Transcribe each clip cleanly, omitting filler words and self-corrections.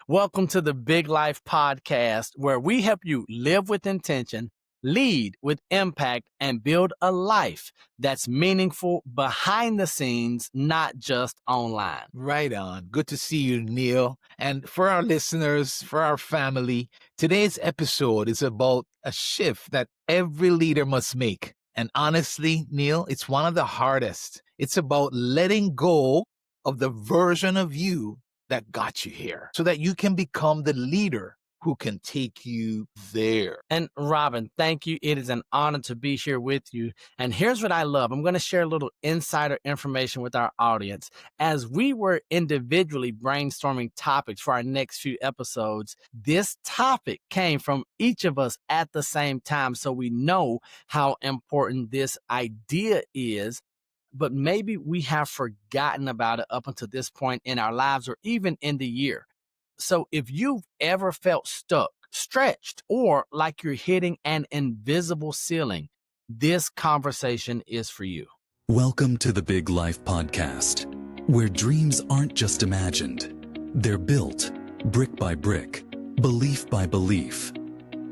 Welcome to the Big Life Podcast, where we help you live with intention, lead with impact, and build a life that's meaningful behind the scenes, not just online. Right on. Good to see you, Neal. And for our listeners, for our family, today's episode is about a shift that every leader must make. And honestly, Neal, it's one of the hardest. It's about letting go of the version of you that got you here so that you can become the leader who can take you there. And Robin, thank you. It is an honor to be here with you. And here's what I love. I'm going to share a little insider information with our audience. As we were individually brainstorming topics for our next few episodes, this topic came from each of us at the same time. So we know how important this idea is. But maybe we have forgotten about it up until this point in our lives or even in the year. So if you've ever felt stuck, stretched, or like you're hitting an invisible ceiling, this conversation is for you. Welcome to the Big Life Podcast, where dreams aren't just imagined. They're built, brick by brick, belief by belief.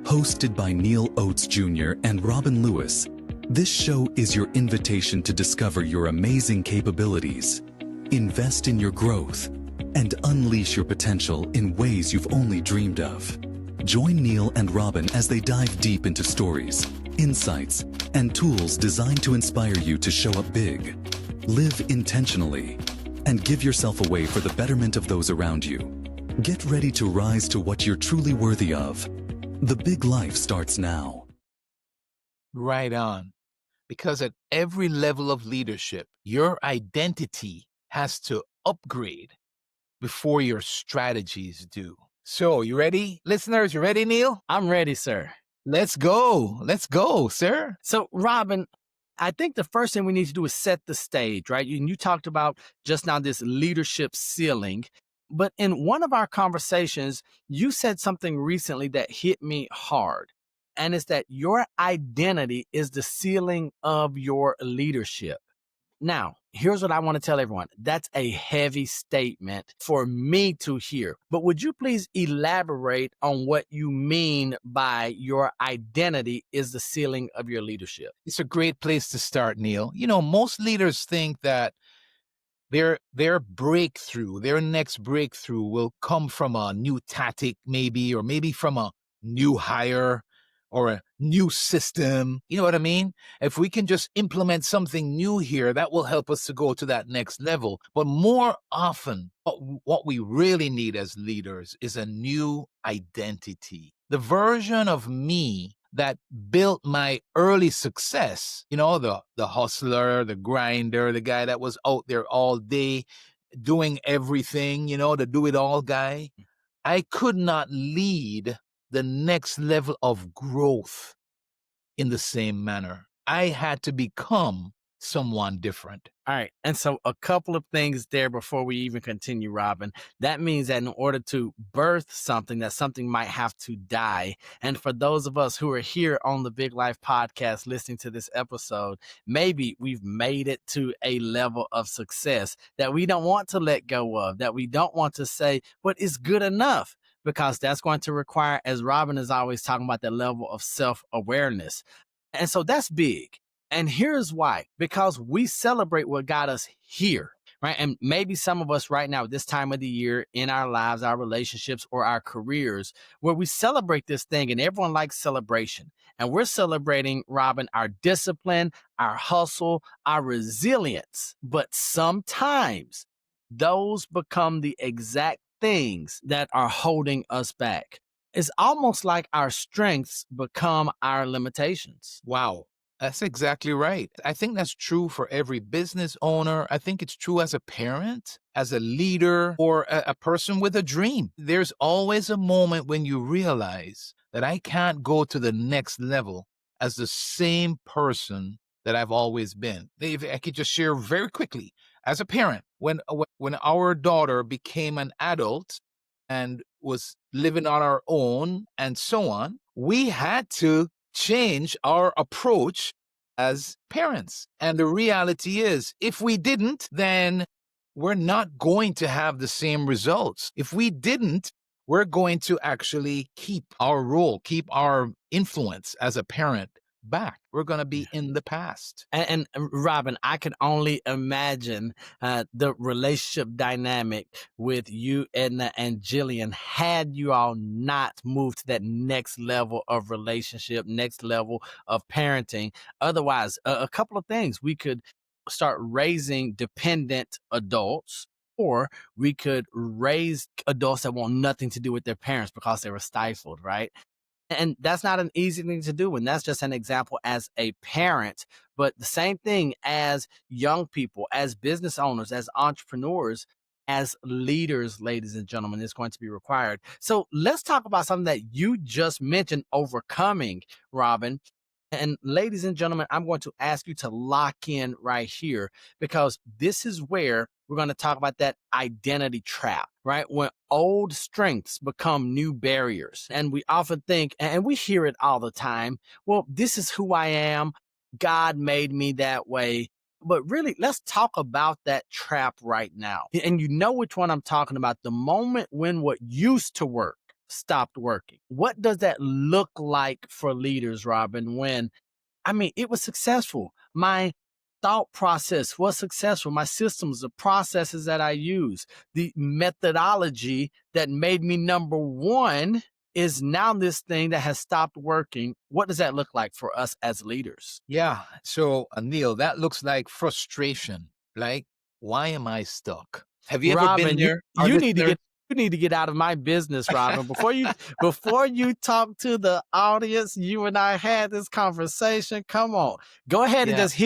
Hosted by Neal Oates Jr. and Robin Lewis, this show is your invitation to discover your amazing capabilities, invest in your growth, and unleash your potential in ways you've only dreamed of. Join Neal and Robin as they dive deep into stories, insights, and tools designed to inspire you to show up big, live intentionally, and give yourself away for the betterment of those around you. Get ready to rise to what you're truly worthy of. The Big Life starts now. Right on. Because at every level of leadership, your identity has to upgrade before your strategies do. So, you ready? Listeners, you ready, Neal? I'm ready, sir. Let's go. Let's go, sir. So, Robin, I think the first thing we need to do is set the stage, right? You talked about just now this leadership ceiling. But in one of our conversations, you said something recently that hit me hard. And it's that your identity is the ceiling of your leadership. Now, here's what I want to tell everyone. That's a heavy statement for me to hear. But would you please elaborate on what you mean by your identity is the ceiling of your leadership? It's a great place to start, Neal. You know, most leaders think that their breakthrough, their next breakthrough will come from a new tactic, maybe, or maybe from a new hire or a new system. You know what I mean? If we can just implement something new here, that will help us to go to that next level. But more often, what we really need as leaders is a new identity. The version of me that built my early success, you know, the hustler, the grinder, the guy that was out there all day doing everything, you know, the do-it-all guy. I could not lead the next level of growth in the same manner. I had to become someone different. All right. And so a couple of things there before we even continue, Robin. That means that in order to birth something, that something might have to die. And for those of us who are here on the Big Life Podcast listening to this episode, maybe we've made it to a level of success that we don't want to let go of, that we don't want to say, but it's good enough. Because that's going to require, as Robin is always talking about, that level of self-awareness. And so that's big. And here's why. Because we celebrate what got us here, right? And maybe some of us right now, this time of the year, in our lives, our relationships, or our careers, where we celebrate this thing, and everyone likes celebration. And we're celebrating, Robin, our discipline, our hustle, our resilience. But sometimes those become the exact things that are holding us back. It's almost like our strengths become our limitations. Wow. That's exactly right. I think that's true for every business owner. I think it's true as a parent, as a leader, or a person with a dream. There's always a moment when you realize that I can't go to the next level as the same person that I've always been. If I could just share very quickly, as a parent, when our daughter became an adult and was living on our own and so on, we had to change our approach as parents. And the reality is, if we didn't, then we're not going to have the same results. If we didn't, we're going to actually keep our role, keep our influence as a parent back. We're going to be in the past. Robin, I can only imagine the relationship dynamic with you, Edna, and Jillian had you all not moved to that next level of relationship, next level of parenting. Otherwise, a couple of things. We could start raising dependent adults, or we could raise adults that want nothing to do with their parents because they were stifled, right? And that's not an easy thing to do. And that's just an example as a parent. But the same thing as young people, as business owners, as entrepreneurs, as leaders, ladies and gentlemen, is going to be required. So let's talk about something that you just mentioned, overcoming, Robin. And ladies and gentlemen, I'm going to ask you to lock in right here, because this is where we're going to talk about that identity trap, right? When old strengths become new barriers. And we often think, and we hear it all the time, well, this is who I am. God made me that way. But really, let's talk about that trap right now. And you know which one I'm talking about. The moment when what used to work stopped working. What does that look like for leaders, Robin, when, I mean, it was successful? My thought process was successful. My systems, the processes that I use, the methodology that made me number one is now this thing that has stopped working. What does that look like for us as leaders? Yeah. So, Neil, that looks like frustration. Like, why am I stuck? Have you ever been Robin, you there, our you need to listeners? get you need to get out of my business, Robin. Before you talk to the audience, you and I had this conversation. Come on. Go ahead and Yeah. just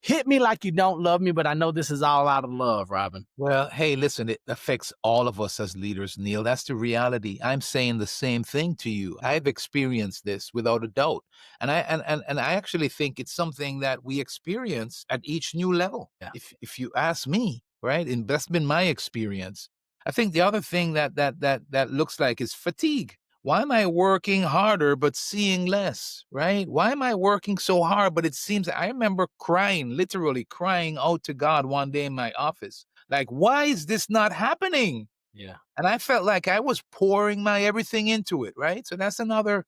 hit me like you don't love me, but I know this is all out of love, Robin. Well, hey, listen, it affects all of us as leaders, Neil. That's the reality. I'm saying the same thing to you. I've experienced this without a doubt. And I actually think it's something that we experience at each new level. Yeah. If you ask me, right? And that's been my experience. I think the other thing that looks like is fatigue. Why am I working harder but seeing less, right? Why am I working so hard but it seems I remember crying, literally crying out to God one day in my office. Like, why is this not happening? Yeah. And I felt like I was pouring my everything into it, right? So that's another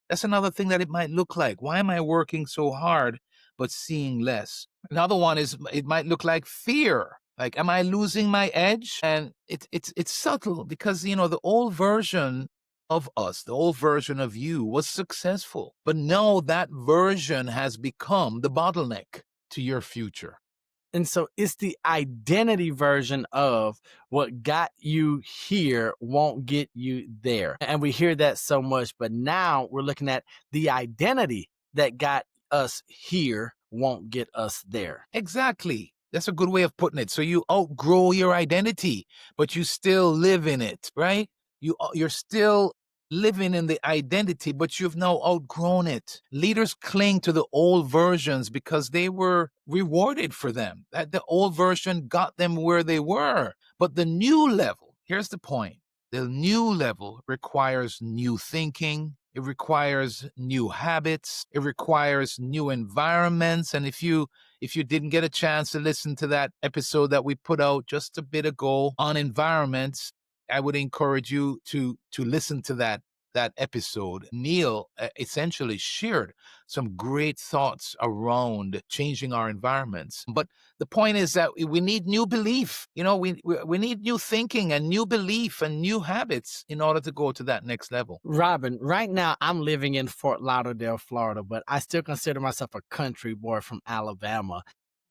thing that it might look like. Why am I working so hard but seeing less? Another one is it might look like fear. Like, am I losing my edge? And it's subtle because the old version of us, the old version of you was successful. But no, that version has become the bottleneck to your future. And so it's the identity version of what got you here won't get you there. And we hear that so much, but now we're looking at the identity that got us here won't get us there. Exactly. That's a good way of putting it. So you outgrow your identity, but you still live in it, right? You're still living in the identity, but you've now outgrown it. Leaders cling to the old versions because they were rewarded for them. That the old version got them where they were. But the new level, here's the point. The new level requires new thinking. It requires new habits. It requires new environments. And if you didn't get a chance to listen to that episode that we put out just a bit ago on environments, I would encourage you to listen to that episode. Neal essentially shared some great thoughts around changing our environments. But the point is that we need new belief. We need new thinking and new belief and new habits in order to go to that next level. Robin, right now I'm living in Fort Lauderdale, Florida, but I still consider myself a country boy from Alabama.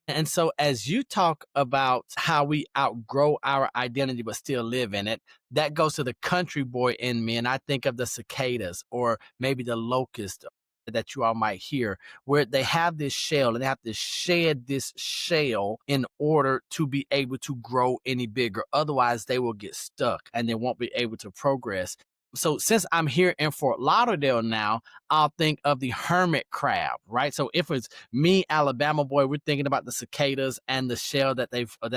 And so, as you talk about how we outgrow our identity but still live in it, that goes to the country boy in me. And I think of the cicadas or maybe the locust that you all might hear, where they have this shell and they have to shed this shell in order to be able to grow any bigger. Otherwise, they will get stuck and they won't be able to progress. So since I'm here in Fort Lauderdale now, I'll think of the hermit crab, right? So if it's me, Alabama boy, we're thinking about the cicadas and the shell that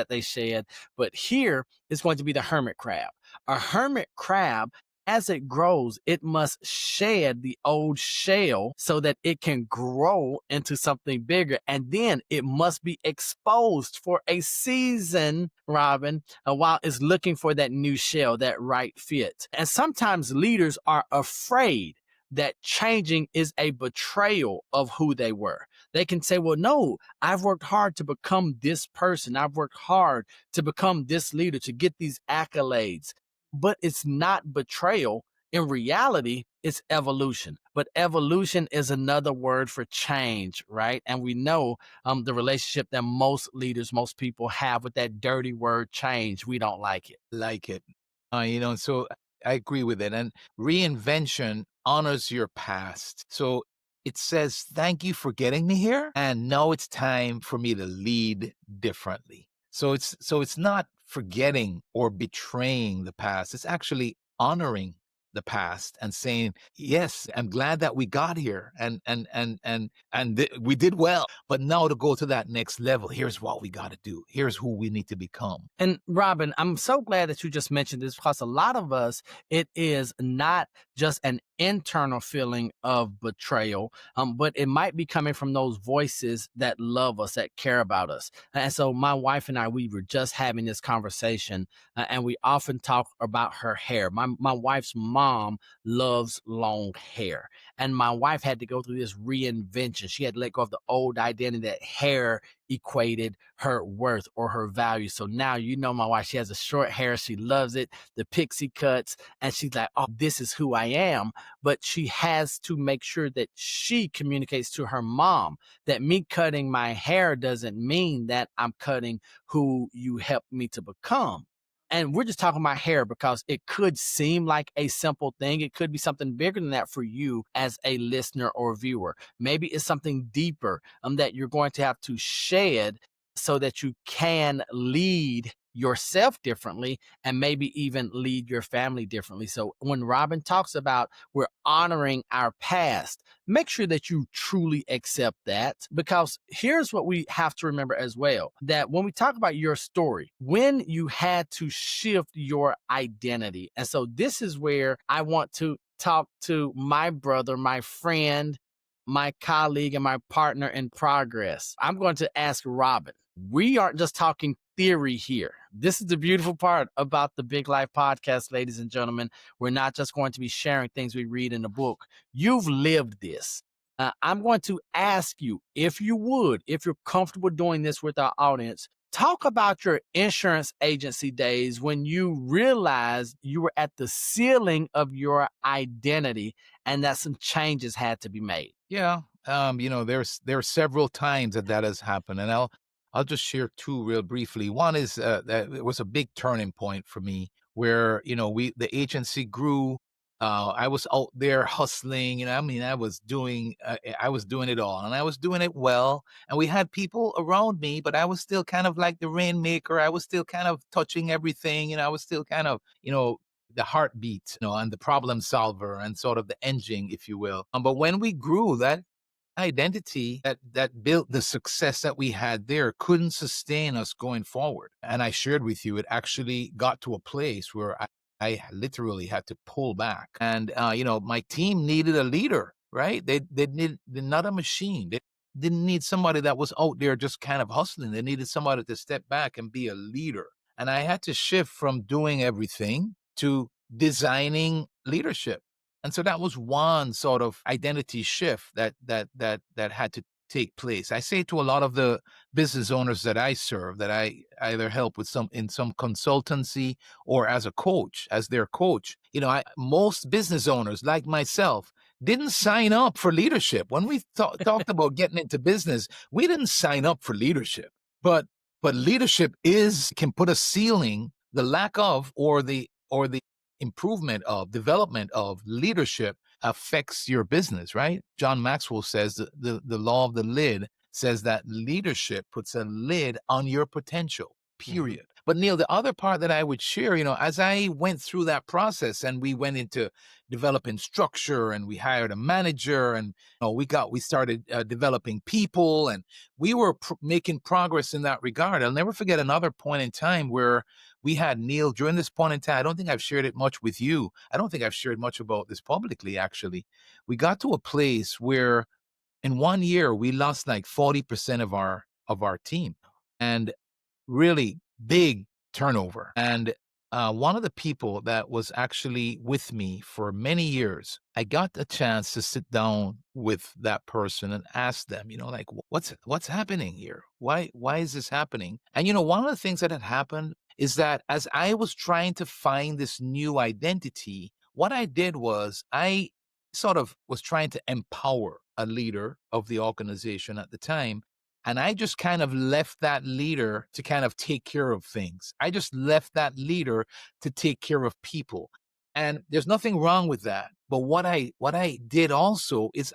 they shed. But here it's going to be the hermit crab. A hermit crab as it grows, it must shed the old shell so that it can grow into something bigger. And then it must be exposed for a season, Robin, while it's looking for that new shell, that right fit. And sometimes leaders are afraid that changing is a betrayal of who they were. They can say, well, no, I've worked hard to become this person. I've worked hard to become this leader, to get these accolades. But it's not betrayal. In reality, it's evolution. But evolution is another word for change, right? And we know the relationship that most leaders, most people have with that dirty word change. We don't like it. Like it. So I agree with it. And reinvention honors your past. So it says, thank you for getting me here. And now it's time for me to lead differently. So it's not forgetting or betraying the past. It's actually honoring the past and saying, yes, I'm glad that we got here and we did well. But now to go to that next level, here's what we got to do. Here's who we need to become. And Robin, I'm so glad that you just mentioned this because a lot of us, it is not just an internal feeling of betrayal, but it might be coming from those voices that love us, that care about us. And so my wife and I, we were just having this conversation, and we often talk about her hair. My wife's mom loves long hair, and my wife had to go through this reinvention. She had to let go of the old identity that hair equated her worth or her value. So now, my wife, she has a short hair. She loves it, the pixie cuts. And she's like, oh, this is who I am. But she has to make sure that she communicates to her mom that me cutting my hair doesn't mean that I'm cutting who you helped me to become. And we're just talking about hair because it could seem like a simple thing. It could be something bigger than that for you as a listener or viewer. Maybe it's something deeper that you're going to have to shed so that you can lead yourself differently and maybe even lead your family differently. So when Robin talks about we're honoring our past, make sure that you truly accept that, because here's what we have to remember as well, that when we talk about your story, when you had to shift your identity. And so this is where I want to talk to my brother, my friend, my colleague, and my partner in progress. I'm going to ask Robin. We aren't just talking theory here. This is the beautiful part about the Big Life podcast, ladies and gentlemen. We're not just going to be sharing things we read in a book. You've lived this. I'm going to ask you, if you would, if you're comfortable doing this with our audience, talk about your insurance agency days when you realized you were at the ceiling of your identity and that some changes had to be made. Yeah. There are several times that has happened, and I'll just share two real briefly. One is that it was a big turning point for me where the agency grew. I was out there hustling, I mean, I was doing it all, and I was doing it well. And we had people around me, but I was still kind of like the rainmaker. I was still kind of touching everything, I was still kind of the heartbeat, and the problem solver and sort of the engine, if you will. But when we grew, that identity that built the success that we had there couldn't sustain us going forward. And I shared with you, it actually got to a place where I literally had to pull back. And my team needed a leader, right? They're not a machine. They didn't need somebody that was out there just kind of hustling. They needed somebody to step back and be a leader. And I had to shift from doing everything to designing leadership. And so that was one sort of identity shift that had to take place. I say to a lot of the business owners that I serve, that I either help with in some consultancy or as a coach, as their coach. Most business owners like myself didn't sign up for leadership. When we talked about getting into business, we didn't sign up for leadership. But leadership can put a ceiling. The lack of or the improvement of, development of leadership affects your business, right? John Maxwell says the law of the lid says that leadership puts a lid on your potential, period. Mm-hmm. But Neal, the other part that I would share, as I went through that process and we went into developing structure and we hired a manager and we started developing people and we were making progress in that regard. I'll never forget another point in time where We had Neal during this point in time. I don't think I've shared it much with you. I don't think I've shared much about this publicly, actually. We got to a place where in 1 year we lost like 40% of our team. And really big turnover. And one of the people that was actually with me for many years, I got a chance to sit down with that person and ask them, like, what's happening here? Why is this happening? And one of the things that had happened is that as I was trying to find this new identity, what I did was I sort of was trying to empower a leader of the organization at the time, and I just kind of left that leader to kind of take care of things. I just left that leader to take care of people. And there's nothing wrong with that. But what I did also is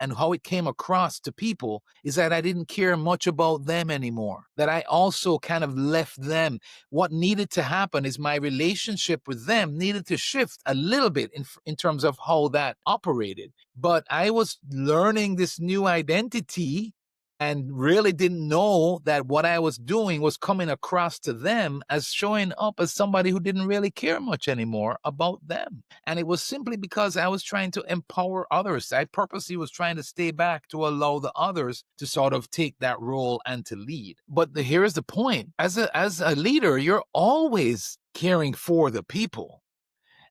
and how it came across to people is that I didn't care much about them anymore. That I also kind of left them. What needed to happen is my relationship with them needed to shift a little bit in terms of how that operated. But I was learning this new identity and really didn't know that what I was doing was coming across to them as showing up as somebody who didn't really care much anymore about them. And it was simply because I was trying to empower others. I purposely was trying to stay back to allow the others to sort of take that role and to lead. But here's the point. As a leader, you're always caring for the people.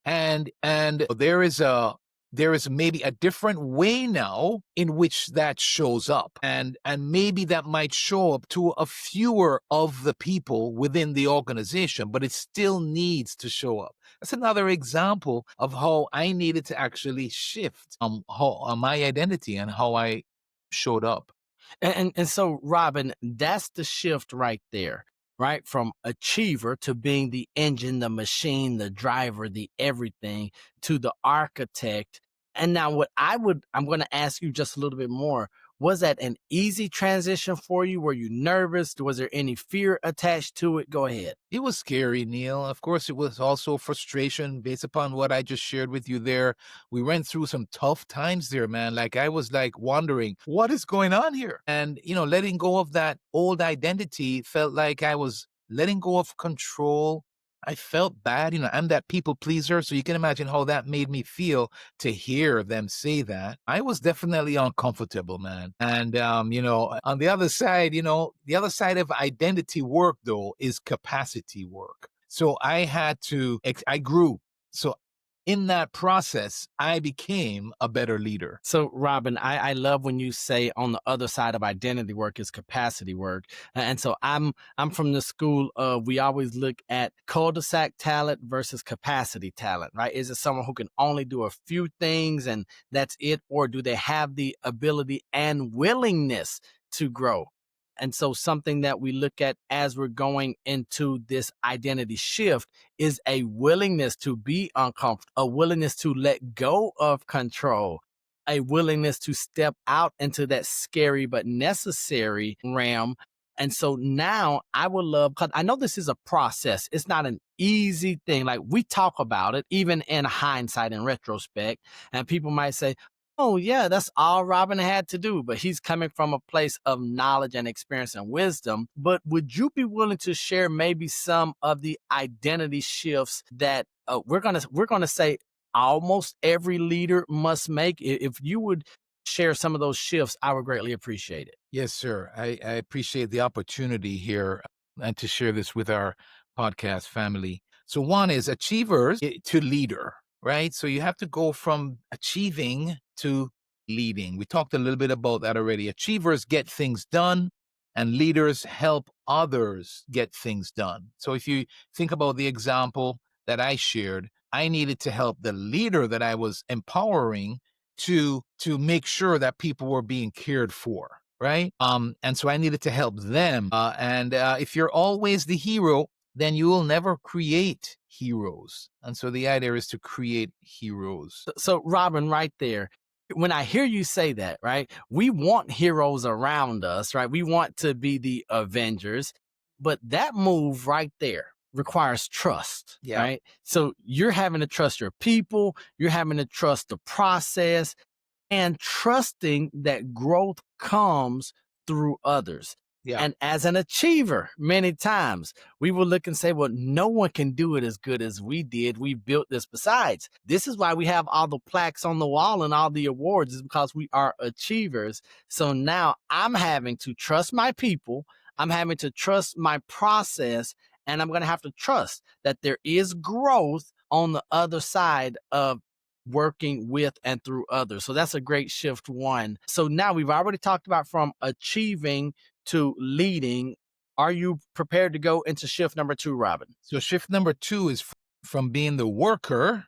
And there is maybe a different way now in which that shows up, and maybe that might show up to a fewer of the people within the organization, but it still needs to show up. That's another example of how I needed to actually shift my identity and how I showed up. And so, Robin, that's the shift right there, right? From achiever to being the engine, the machine, the driver, the everything, to the architect. And now, I'm going to ask you just a little bit more. Was that an easy transition for you? Were you nervous? Was there any fear attached to it? Go ahead. It was scary, Neal. Of course, it was also frustration based upon what I just shared with you there. We went through some tough times there, man. Like I was like wondering, what is going on here? And, letting go of that old identity felt like I was letting go of control. I felt bad. I'm that people pleaser. So you can imagine how that made me feel to hear them say that. I was definitely uncomfortable, man. And, on the other side, the other side of identity work, though, is capacity work. So I grew. So in that process, I became a better leader. So, Robin, I love when you say on the other side of identity work is capacity work. And so I'm from the school of we always look at cul-de-sac talent versus capacity talent, right? Is it someone who can only do a few things and that's it? Or do they have the ability and willingness to grow? And so something that we look at as we're going into this identity shift is a willingness to be uncomfortable, a willingness to let go of control, a willingness to step out into that scary but necessary realm. And so now I would love, because I know this is a process. It's not an easy thing. Like we talk about it, even in hindsight and retrospect, and people might say, oh, yeah, that's all Robin had to do. But he's coming from a place of knowledge and experience and wisdom. But would you be willing to share maybe some of the identity shifts that we're gonna say almost every leader must make? If you would share some of those shifts, I would greatly appreciate it. Yes, sir. I appreciate the opportunity here and to share this with our podcast family. So one is achievers to leader, right? So you have to go from achieving to leading. We talked a little bit about that already. Achievers get things done and leaders help others get things done. So if you think about the example that I shared, I needed to help the leader that I was empowering to make sure that people were being cared for, right? And so I needed to help them. And if you're always the hero, then you will never create heroes. And so the idea is to create heroes. So, Robin, right there, when I hear you say that, right, we want heroes around us, right? We want to be the Avengers, but that move right there requires trust, Yeah. right? So you're having to trust your people, you're having to trust the process, and trusting that growth comes through others. Yeah. And as an achiever, many times we will look and say, well, no one can do it as good as we did. We built this. Besides, this is why we have all the plaques on the wall and all the awards, is because we are achievers. So now I'm having to trust my people. I'm having to trust my process, and I'm going to have to trust that there is growth on the other side of working with and through others. So that's a great shift one. So now we've already talked about from achieving to leading. Are you prepared to go into shift number two, Robin? So shift number two is from being the worker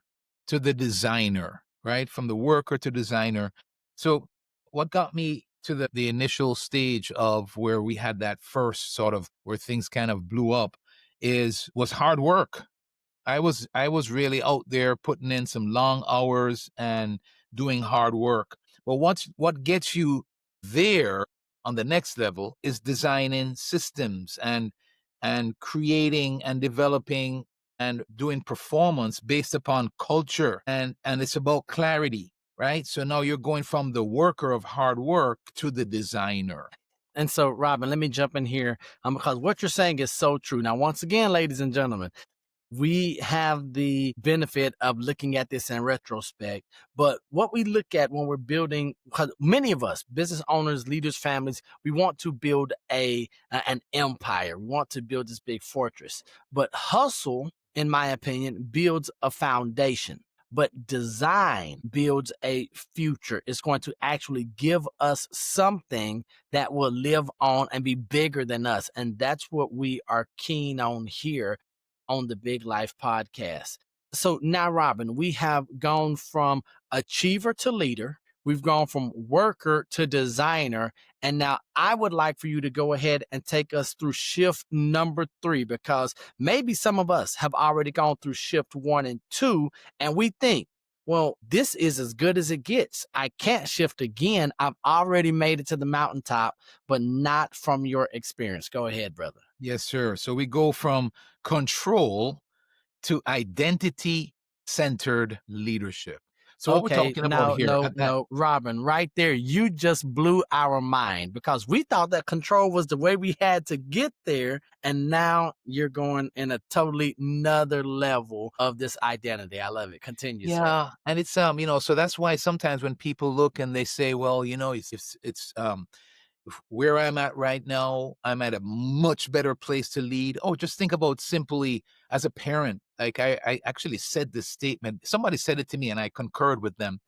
to the designer, right? From the worker to designer. So what got me to the initial stage of where we had that first sort of where things kind of blew up was hard work. I was really out there putting in some long hours and doing hard work. But what gets you there on the next level is designing systems and creating and developing and doing performance based upon culture, and it's about clarity, right? So now you're going from the worker of hard work to the designer. And so, Robin, let me jump in here, because what you're saying is so true. Now, once again, ladies and gentlemen, we have the benefit of looking at this in retrospect. But what we look at when we're building, because many of us, business owners, leaders, families, we want to build an empire. We want to build this big fortress. But hustle, in my opinion, builds a foundation. But design builds a future. It's going to actually give us something that will live on and be bigger than us. And that's what we are keen on here on the Big Life podcast. So now, Robin, we have gone from achiever to leader. We've gone from worker to designer. And now I would like for you to go ahead and take us through shift number three, because maybe some of us have already gone through shift one and two, and we think, well, this is as good as it gets. I can't shift again. I've already made it to the mountaintop, but not from your experience. Go ahead, brother. Yes, sir. So we go from control to identity centered leadership. So what we're Okay, talking about now, here no, at that, no, Robin, right there, you just blew our mind, because we thought that control was the way we had to get there. And now you're going in a totally another level of this identity. I love it. Continue, sir. yeah, and it's so that's why sometimes when people look and they say, well, it's where I'm at right now, I'm at a much better place to lead. Oh, just think about simply as a parent. Like I actually said this statement. Somebody said it to me and I concurred with them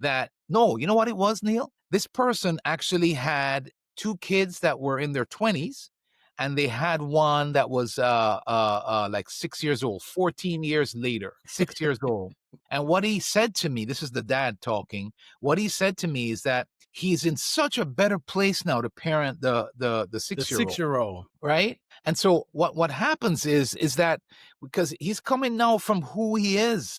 that no, you know what it was, Neil? This person actually had two kids that were in their 20s, and they had one that was like 6 years old, 14 years later, 6 years old. And what he said to me, this is the dad talking, what he said to me is that he's in such a better place now to parent the The 6 year old, 6-year-old. right? And so what happens is that because he's coming now from who he is.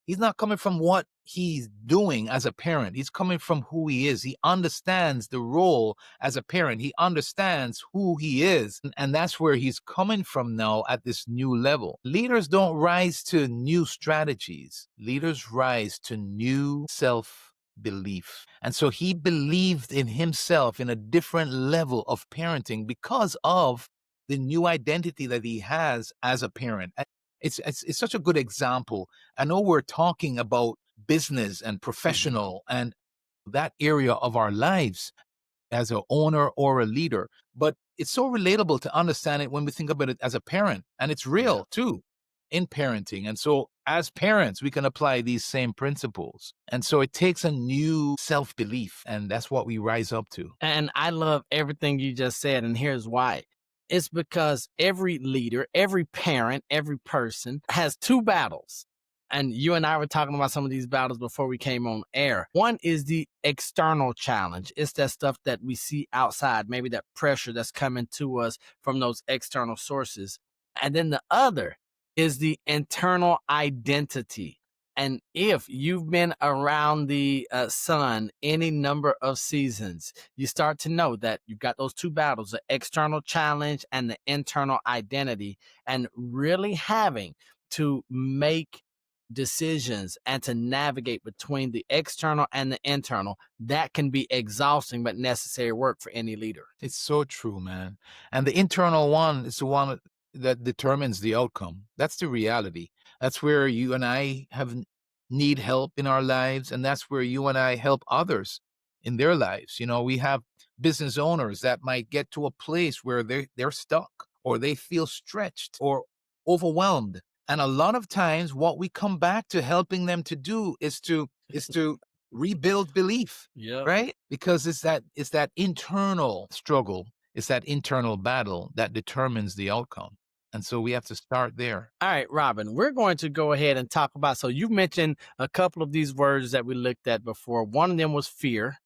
He's not coming from what he's doing as a parent. He's coming from who he is. He understands the role as a parent. He understands who he is. And that's where he's coming from now at this new level. Leaders don't rise to new strategies. Leaders rise to new self-belief. And so he believed in himself in a different level of parenting because of the new identity that he has as a parent. It's such a good example. I know we're talking about business and Mhm. professional and that area of our lives as an owner or a leader, but it's so relatable to understand it when we think about it as a parent, and it's Yeah. real too in parenting. And so as parents, we can apply these same principles. And so it takes a new self-belief, and that's what we rise up to. And I love everything you just said. And here's why. It's because every leader, every parent, every person has two battles. And you and I were talking about some of these battles before we came on air. One is the external challenge. It's that stuff that we see outside, maybe that pressure that's coming to us from those external sources. And then the other is the internal identity. And if you've been around the sun any number of seasons, you start to know that you've got those two battles, the external challenge and the internal identity, and really having to make decisions and to navigate between the external and the internal, that can be exhausting but necessary work for any leader. It's so true, man. And the internal one is the one that determines the outcome. That's the reality. That's where you and I need help in our lives, and that's where you and I help others in their lives. You know, we have business owners that might get to a place where they're stuck or they feel stretched or overwhelmed. And a lot of times what we come back to helping them to do is to rebuild belief, Yep. right? Because it's that internal struggle, it's that internal battle that determines the outcome. And so we have to start there. All right, Robin, we're going to go ahead and talk about. So you mentioned a couple of these words that we looked at before. One of them was fear.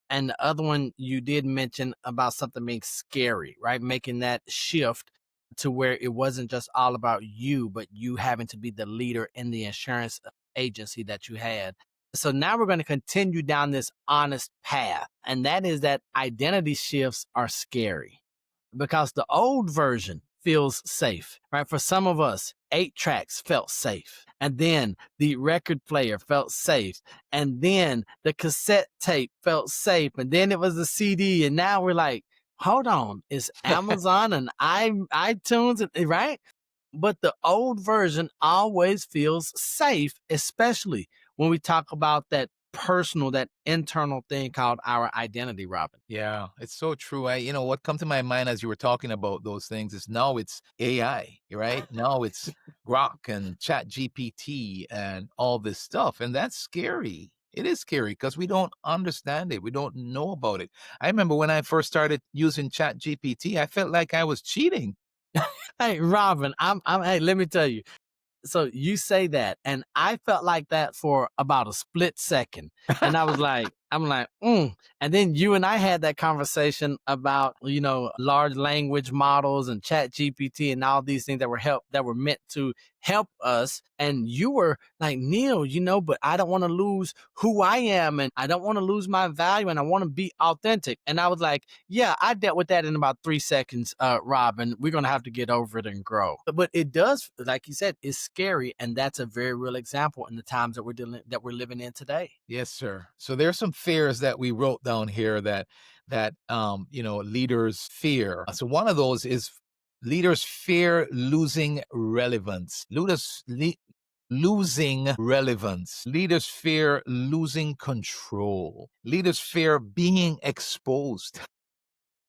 And the other one you did mention about something being scary, right? Making that shift to where it wasn't just all about you, but you having to be the leader in the insurance agency that you had. So now we're going to continue down this honest path. And that is that identity shifts are scary because the old version feels safe, right? For some of us, 8 tracks felt safe. And then the record player felt safe. And then the cassette tape felt safe. And then it was the CD. And now we're like, hold on, it's Amazon and iTunes, right? But the old version always feels safe, especially when we talk about that personal, that internal thing called our identity, Robin. Yeah, it's so true. What come to my mind as you were talking about those things is now it's AI, right? Now it's Grok and Chat GPT and all this stuff. And that's scary. It is scary because we don't understand it. We don't know about it. I remember when I first started using Chat GPT, I felt like I was cheating. Hey, Robin, hey, let me tell you. So you say that, and I felt like that for about a split second. And I was like, And then you and I had that conversation about, large language models and Chat GPT and all these things that were meant to help us. And you were like, Neal, but I don't want to lose who I am and I don't want to lose my value and I want to be authentic. And I was like, yeah, I dealt with that in about 3 seconds, Robin. We're going to have to get over it and grow. But it does, like you said, it's scary. And that's a very real example in the times that we're living in today. Yes, sir. So there's some fears that we wrote down here that leaders fear. So one of those is leaders fear losing relevance. Losing relevance. Leaders fear losing control. Leaders fear being exposed.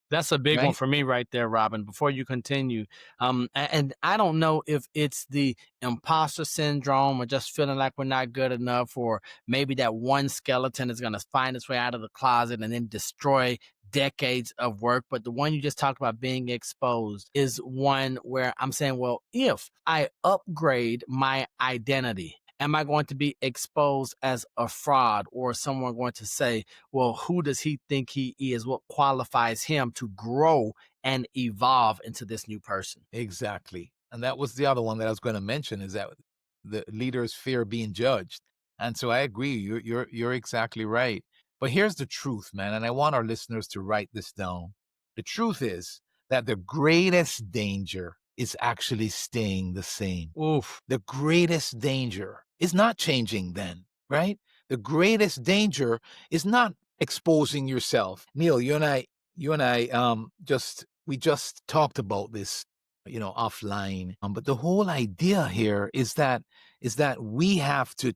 That's a big one Right? for me right there, Robin. Before you continue, and I don't know if it's the imposter syndrome or just feeling like we're not good enough, or maybe that one skeleton is going to find its way out of the closet and then destroy decades of work. But the one you just talked about, being exposed, is one where I'm saying, well, if I upgrade my identity, am I going to be exposed as a fraud, or someone going to say, well, who does he think he is? What qualifies him to grow and evolve into this new person? Exactly. And that was the other one that I was going to mention is that the leaders fear being judged. And so I agree. You're exactly right. But here's the truth, man. And I want our listeners to write this down. The truth is that the greatest danger is actually staying the same. Oof. The greatest danger is not changing then, right? The greatest danger is not exposing yourself. Neal, you and I just talked about this, offline. But the whole idea here is that we have to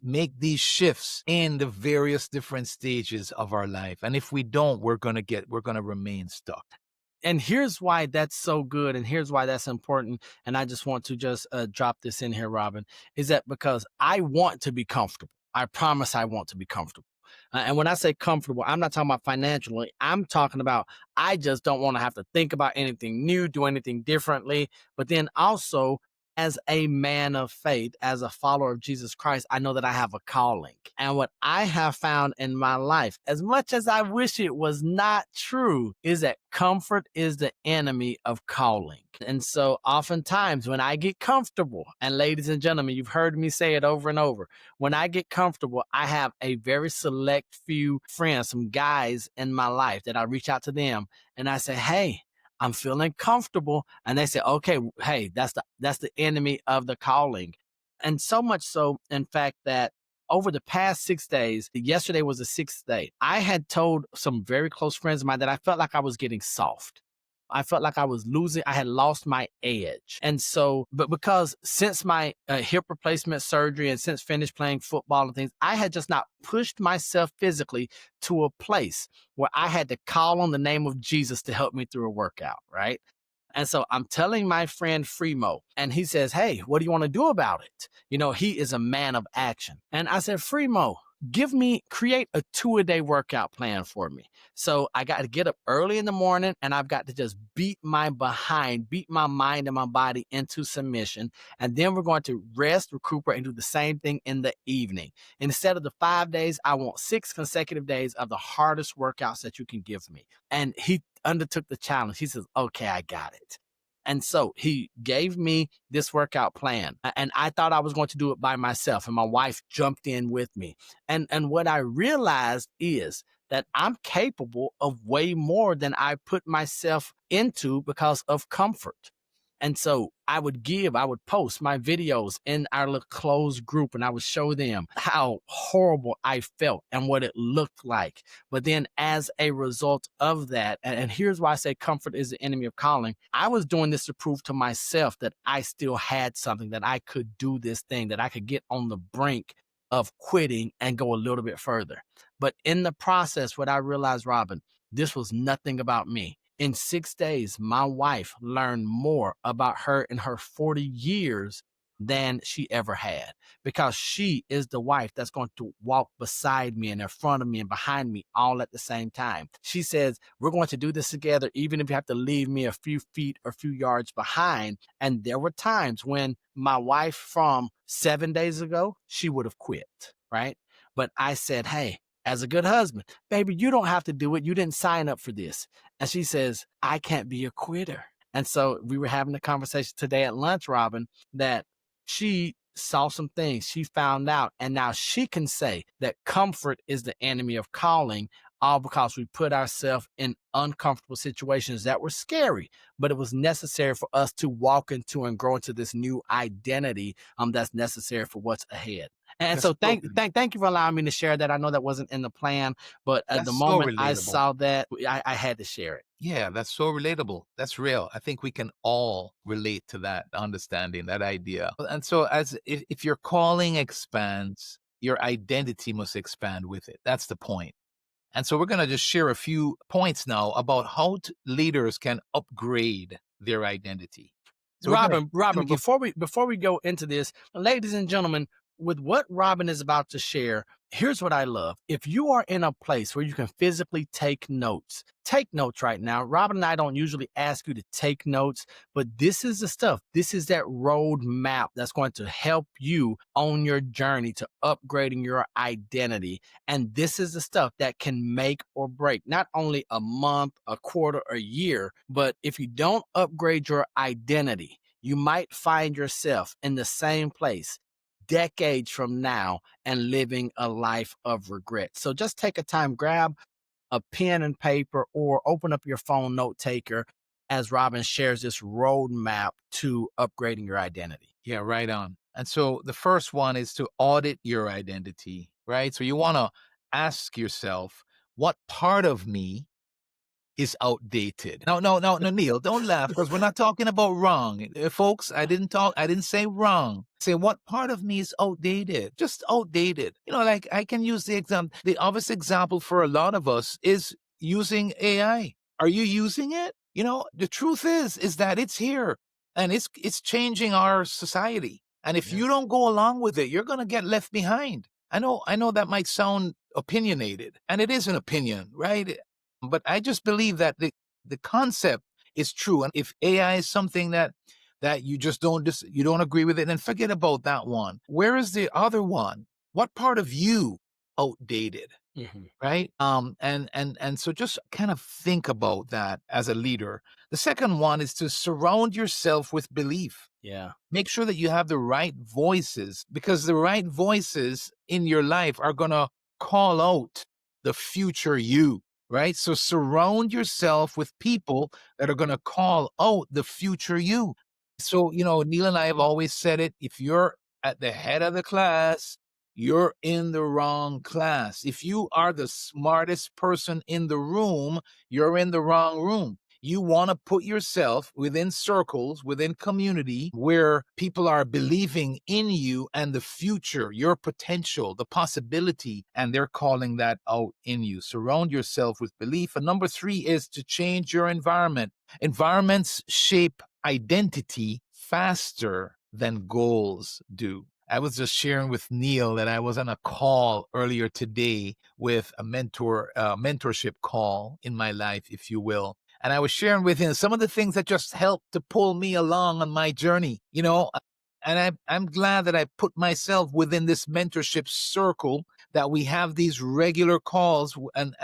make these shifts in the various different stages of our life. And if we don't, we're gonna remain stuck. And here's why that's so good, and here's why that's important. And I just want to just drop this in here, Robin, is that because I want to be comfortable. I promise I want to be comfortable. And when I say comfortable, I'm not talking about financially. I'm talking about I just don't want to have to think about anything new, do anything differently. But then also, as a man of faith, as a follower of Jesus Christ, I know that I have a calling. And what I have found in my life, as much as I wish it was not true, is that comfort is the enemy of calling. And so oftentimes when I get comfortable, and ladies and gentlemen, you've heard me say it over and over, when I get comfortable, I have a very select few friends, some guys in my life that I reach out to them and I say, hey, I'm feeling comfortable. And they say, okay, hey, that's the enemy of the calling. And so much so, in fact, that over the past 6 days, yesterday was the sixth day, I had told some very close friends of mine that I felt like I was getting soft. I felt like I was losing, I had lost my edge. And so, but because since my hip replacement surgery and since finished playing football and things, I had just not pushed myself physically to a place where I had to call on the name of Jesus to help me through a workout, right? And so I'm telling my friend Fremo, and he says, "Hey, what do you want to do about it?" You know, he is a man of action. And I said, "Fremo, create a 2-a-day workout plan for me." So I got to get up early in the morning and I've got to just beat my mind and my body into submission. And then we're going to rest, recuperate, and do the same thing in the evening. Instead of the 5 days, I want 6 consecutive days of the hardest workouts that you can give me. And he undertook the challenge. He says, "Okay, I got it." And so he gave me this workout plan. And I thought I was going to do it by myself. And my wife jumped in with me. And what I realized is that I'm capable of way more than I put myself into because of comfort. And so I would post my videos in our little closed group and I would show them how horrible I felt and what it looked like. But then as a result of that, and here's why I say comfort is the enemy of calling, I was doing this to prove to myself that I still had something, that I could do this thing, that I could get on the brink of quitting and go a little bit further. But in the process, what I realized, Robin, this was nothing about me. In 6 days, my wife learned more about her in her 40 years than she ever had, because she is the wife that's going to walk beside me and in front of me and behind me all at the same time. She says, "We're going to do this together, even if you have to leave me a few feet or a few yards behind." And there were times when my wife from 7 days ago, she would have quit, right? But I said, "Hey, as a good husband, baby, you don't have to do it. You didn't sign up for this." And she says, "I can't be a quitter." And so we were having a conversation today at lunch, Robin, that she saw some things, she found out, and now she can say that comfort is the enemy of calling, all because we put ourselves in uncomfortable situations that were scary, but it was necessary for us to walk into and grow into this new identity that's necessary for what's ahead. And That's so so thank you for allowing me to share that. I know that wasn't in the plan, but at the that's so moment I relatable. saw that, I had to share it. Yeah, that's so relatable. That's real. I think we can all relate to that understanding, that idea. And so, as if your calling expands, your identity must expand with it. That's the point. And so, we're going to just share a few points now about how leaders can upgrade their identity. So, we're going to Robin, give. before we go into this, ladies and gentlemen, with what Robin is about to share, here's what I love. If you are in a place where you can physically take notes right now. Robin and I don't usually ask you to take notes, but this is the stuff. This is that road map that's going to help you on your journey to upgrading your identity. And this is the stuff that can make or break not only a month, a quarter, a year, but if you don't upgrade your identity, you might find yourself in the same place decades from now and living a life of regret. So just take a time, grab a pen and paper, or open up your phone note taker as Robin shares this roadmap to upgrading your identity. Yeah, right on. And so, the first one is to audit your identity, right? So, you want to ask yourself, what part of me is outdated? No, no, no, no, Neil, don't laugh because we're not talking about wrong. Folks, I didn't say wrong. Say what part of me is outdated? Just outdated. Like I can use the obvious example for a lot of us is using AI. Are you using it? The truth is that it's here and it's changing our society. And if you don't go along with it, you're going to get left behind. I know that might sound opinionated, and it is an opinion, right? But I just believe that the concept is true. And if AI is something that you just you don't agree with it, then forget about that one. Where is the other one? What part of you outdated? Mhm. Right? And so just kind of think about that as a leader. The second one is to surround yourself with belief. Yeah. Make sure that you have the right voices, because the right voices in your life are going to call out the future you, right? So surround yourself with people that are going to call out the future you. So, Neil and I have always said it. If you're at the head of the class, you're in the wrong class. If you are the smartest person in the room, you're in the wrong room. You want to put yourself within circles, within community where people are believing in you and the future, your potential, the possibility, and they're calling that out in you. Surround yourself with belief. And number 3 is to change your environment. Environments shape identity faster than goals do. I was just sharing with Neal that I was on a call earlier today with a mentorship call in my life, if you will. And I was sharing with him some of the things that just helped to pull me along on my journey, and I'm glad that I put myself within this mentorship circle, that we have these regular calls, and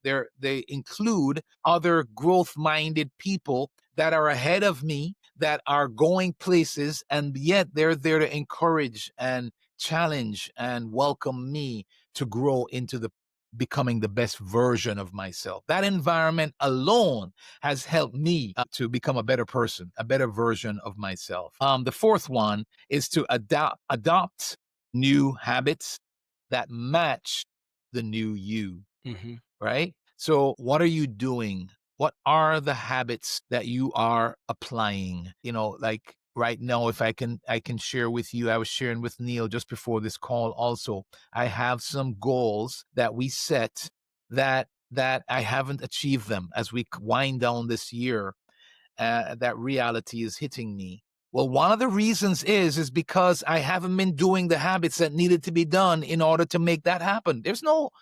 they include other growth-minded people that are ahead of me, that are going places, and yet they're there to encourage and challenge and welcome me to grow into the becoming the best version of myself. That environment alone has helped me to become a better person, a better version of myself. The fourth one is to adopt new habits that match the new you, Mhm. right? So what are you doing? What are the habits that you are applying? Like right now, if I can share with you, I was sharing with Neal just before this call also. I have some goals that we set that I haven't achieved them as we wind down this year. That reality is hitting me. Well, one of the reasons is because I haven't been doing the habits that needed to be done in order to make that happen. There's no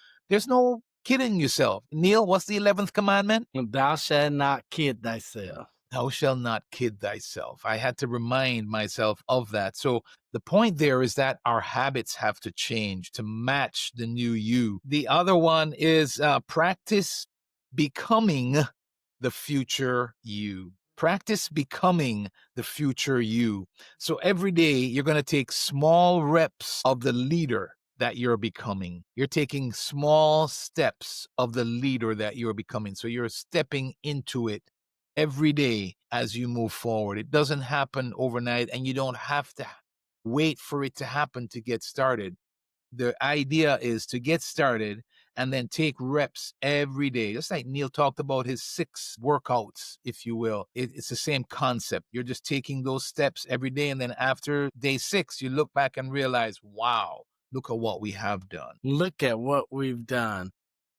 kidding yourself. Neal, what's the 11th commandment? Thou shalt not kid thyself. Thou shalt not kid thyself. I had to remind myself of that. So the point there is that our habits have to change to match the new you. The other one is practice becoming the future you. Practice becoming the future you. So every day you're going to take small reps of the leader that you're becoming. You're taking small steps of the leader that you're becoming. So you're stepping into it every day as you move forward. It doesn't happen overnight, and you don't have to wait for it to happen to get started. The idea is to get started and then take reps every day. Just like Neal talked about his 6 workouts, if you will. It's the same concept. You're just taking those steps every day. And then after day 6, you look back and realize, wow, look at what we have done. Look at what we've done.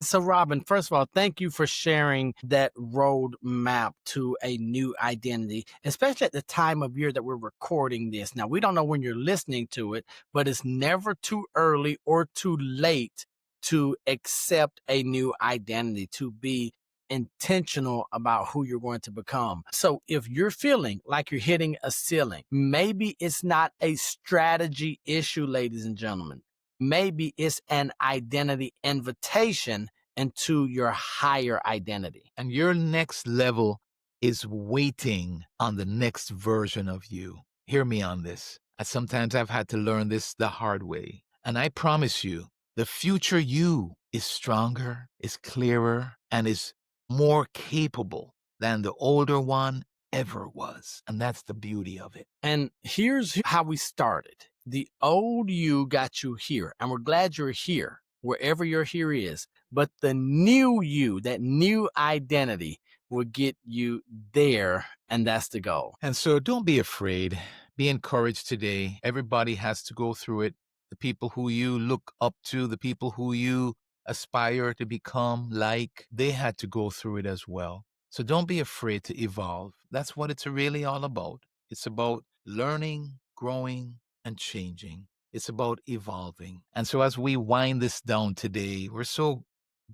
So, Robin, first of all, thank you for sharing that roadmap to a new identity, especially at the time of year that we're recording this. Now, we don't know when you're listening to it, but it's never too early or too late to accept a new identity, to be intentional about who you're going to become. So, if you're feeling like you're hitting a ceiling, maybe it's not a strategy issue, ladies and gentlemen. Maybe it's an identity invitation into your higher identity. And your next level is waiting on the next version of you. Hear me on this. Sometimes I've had to learn this the hard way. And I promise you, the future you is stronger, is clearer, and is more capable than the older one ever was. And that's the beauty of it. And here's how we started. The old you got you here, and we're glad you're here, wherever your here is. But the new you, that new identity, will get you there, and that's the goal. And so don't be afraid. Be encouraged today. Everybody has to go through it. The people who you look up to, the people who you aspire to become like, they had to go through it as well. So don't be afraid to evolve. That's what it's really all about. It's about learning, growing, and changing. It's about evolving. And so as we wind this down today, we're so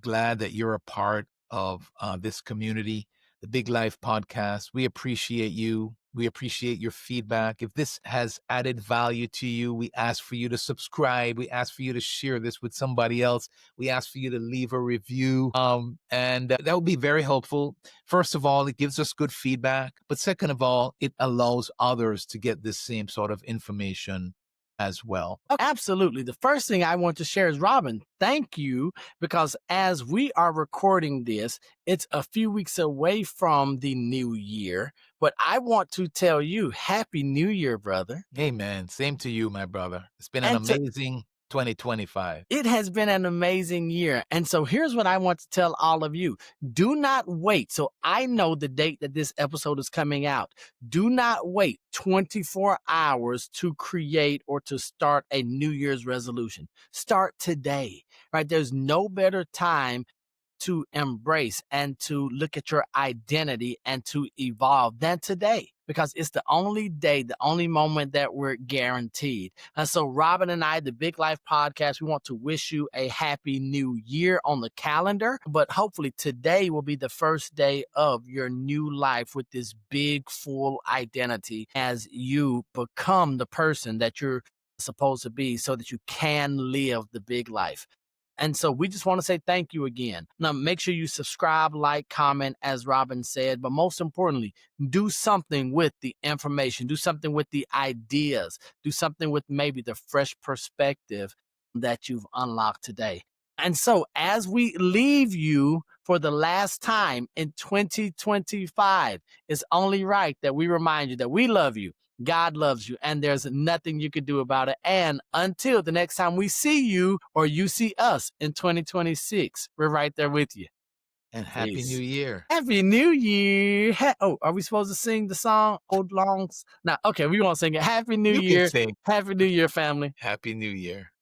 glad that you're a part of this community, the Big Life Podcast. We appreciate you. We appreciate your feedback. If this has added value to you, we ask for you to subscribe. We ask for you to share this with somebody else. We ask for you to leave a review. And that would be very helpful. First of all, it gives us good feedback. But second of all, it allows others to get this same sort of information as well. Oh, absolutely. The first thing I want to share is Robin, thank you, because as we are recording this, it's a few weeks away from the new year. But I want to tell you, Happy New Year, brother. Amen. Same to you, my brother. It's been an And to amazing 2025. It has been an amazing year. And so here's what I want to tell all of you. Do not wait. So I know the date that this episode is coming out. Do not wait 24 hours to create or to start a New Year's resolution. Start today, right? There's no better time to embrace and to look at your identity and to evolve than today, because it's the only day, the only moment that we're guaranteed. And so Robin and I, the Big Life Podcast, we want to wish you a happy new year on the calendar, but hopefully today will be the first day of your new life with this big full identity as you become the person that you're supposed to be so that you can live the big life. And so we just want to say thank you again. Now, make sure you subscribe, like, comment, as Robin said, but most importantly, do something with the information, do something with the ideas, do something with maybe the fresh perspective that you've unlocked today. And so as we leave you for the last time in 2025, it's only right that we remind you that we love you. God loves you, and there's nothing you can do about it. And until the next time we see you or you see us in 2026, we're right there with you. And Happy New Peace. Year. Happy New Year. Oh, are we supposed to sing the song Old Longs? No, okay, we won't sing it. Happy New You can Year. sing Happy New Year, family. Happy New Year.